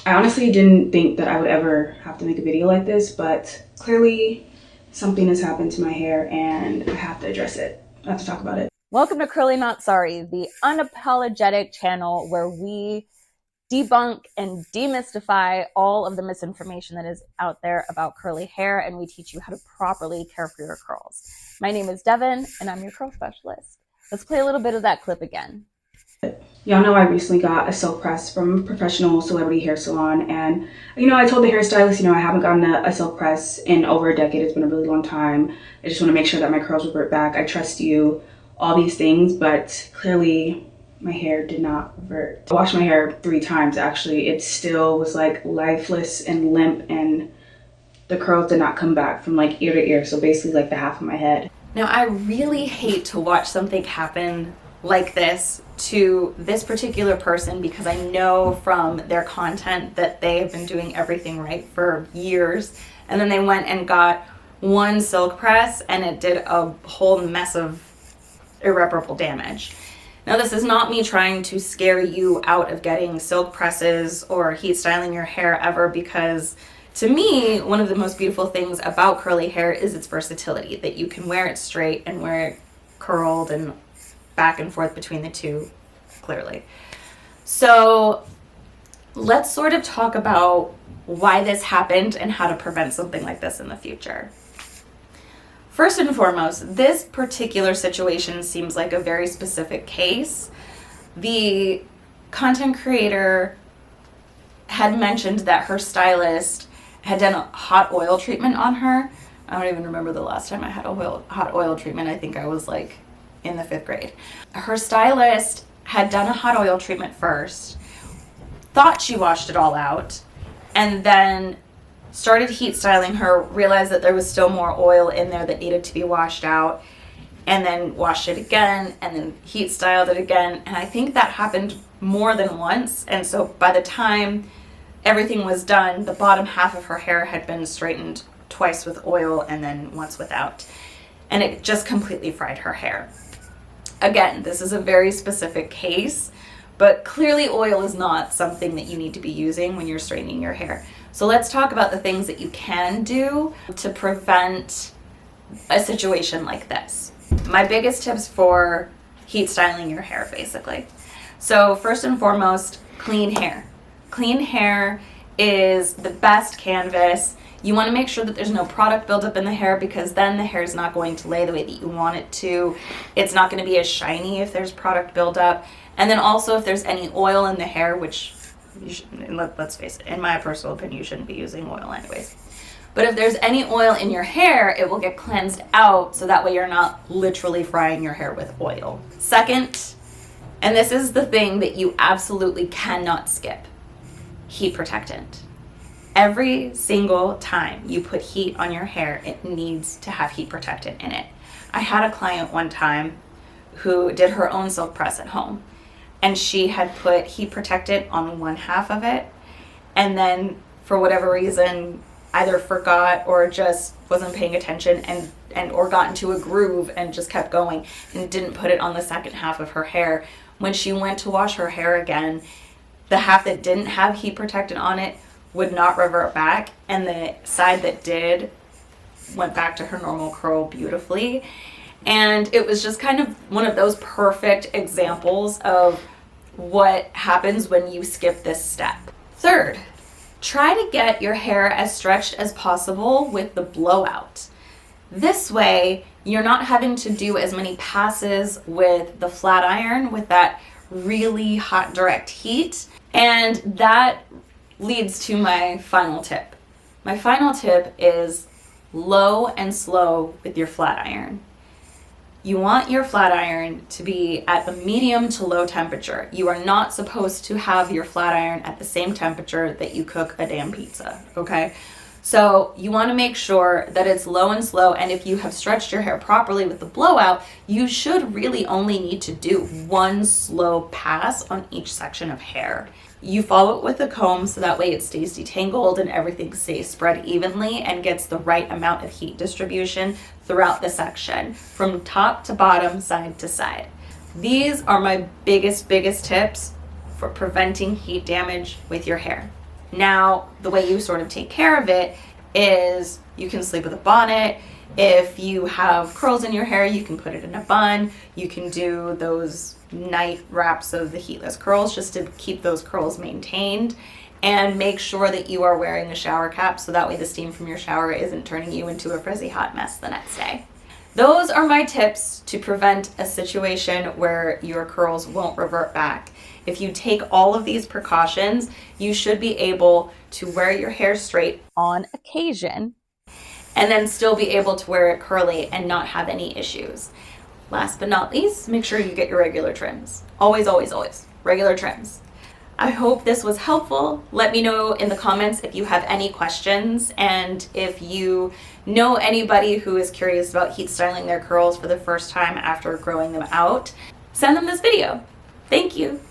I honestly didn't think that I would ever have to make a video like this, but clearly something has happened to my hair and I have to address it. I have to talk about it. Welcome to Curly Not Sorry, the unapologetic channel where we debunk and demystify all of the misinformation that is out there about curly hair, and we teach you how to properly care for your curls. My name is Devin, and I'm your curl specialist. Let's play a little bit of that clip again. Y'all know I recently got a silk press from a professional celebrity hair salon, and I told the hairstylist, I haven't gotten a silk press in over a decade. It's been a really long time. I just want to make sure that my curls revert back. I trust you, all these things, but clearly my hair did not revert. I washed my hair 3 times actually. It still was like lifeless and limp, and the curls did not come back from like ear to ear, so basically like the half of my head. Now, I really hate to watch something happen like this to this particular person because I know from their content that they have been doing everything right for years, and then they went and got one silk press and it did a whole mess of irreparable damage. Now, this is not me trying to scare you out of getting silk presses or heat styling your hair ever, because to me, one of the most beautiful things about curly hair is its versatility, that you can wear it straight and wear it curled and back and forth between the two, clearly. So let's sort of talk about why this happened and how to prevent something like this in the future. First and foremost, this particular situation seems like a very specific case. The content creator had mentioned that her stylist had done a hot oil treatment on her. I don't even remember the last time I had a hot oil treatment. I think I was like in the 5th grade. Her stylist had done a hot oil treatment first, thought she washed it all out, and then started heat styling her, realized that there was still more oil in there that needed to be washed out, and then washed it again, and then heat styled it again. And I think that happened more than once. And so by the time everything was done, the bottom half of her hair had been straightened twice with oil and then once without. And it just completely fried her hair. Again, this is a very specific case, but clearly oil is not something that you need to be using when you're straightening your hair. So let's talk about the things that you can do to prevent a situation like this. My biggest tips for heat styling your hair, basically. So first and foremost, clean hair. Clean hair is the best canvas. You want to make sure that there's no product buildup in the hair, because then the hair is not going to lay the way that you want it to. It's not going to be as shiny if there's product buildup. And then also if there's any oil in the hair, which let's face it, in my personal opinion, you shouldn't be using oil anyways. But if there's any oil in your hair, it will get cleansed out, so that way you're not literally frying your hair with oil. Second, and this is the thing that you absolutely cannot skip, heat protectant. Every single time you put heat on your hair, it needs to have heat protectant in it. I had a client one time who did her own silk press at home, and she had put heat protectant on one half of it, and then for whatever reason either forgot or just wasn't paying attention and or got into a groove and just kept going and didn't put it on the second half of her hair. When she went to wash her hair again, the half that didn't have heat protectant on it would not revert back, and the side that did went back to her normal curl beautifully. And it was just kind of one of those perfect examples of what happens when you skip this step. Third, try to get your hair as stretched as possible with the blowout. This way, you're not having to do as many passes with the flat iron with that really hot direct heat. And that leads to my final tip. My final tip is low and slow with your flat iron. You want your flat iron to be at a medium to low temperature. You are not supposed to have your flat iron at the same temperature that you cook a damn pizza, okay? So you want to make sure that it's low and slow, and if you have stretched your hair properly with the blowout, you should really only need to do one slow pass on each section of hair. You follow it with a comb so that way it stays detangled and everything stays spread evenly and gets the right amount of heat distribution throughout the section, from top to bottom, side to side. These are my biggest tips for preventing heat damage with your hair. Now, the way you sort of take care of it is you can sleep with a bonnet. If you have curls in your hair, you can put it in a bun. You can do those night wraps of the heatless curls just to keep those curls maintained. And make sure that you are wearing a shower cap so that way the steam from your shower isn't turning you into a frizzy hot mess the next day. Those are my tips to prevent a situation where your curls won't revert back. If you take all of these precautions, you should be able to wear your hair straight on occasion and then still be able to wear it curly and not have any issues. Last but not least, make sure you get your regular trims. Always, always, always, regular trims. I hope this was helpful. Let me know in the comments if you have any questions, and if you know anybody who is curious about heat styling their curls for the first time after growing them out, send them this video. Thank you.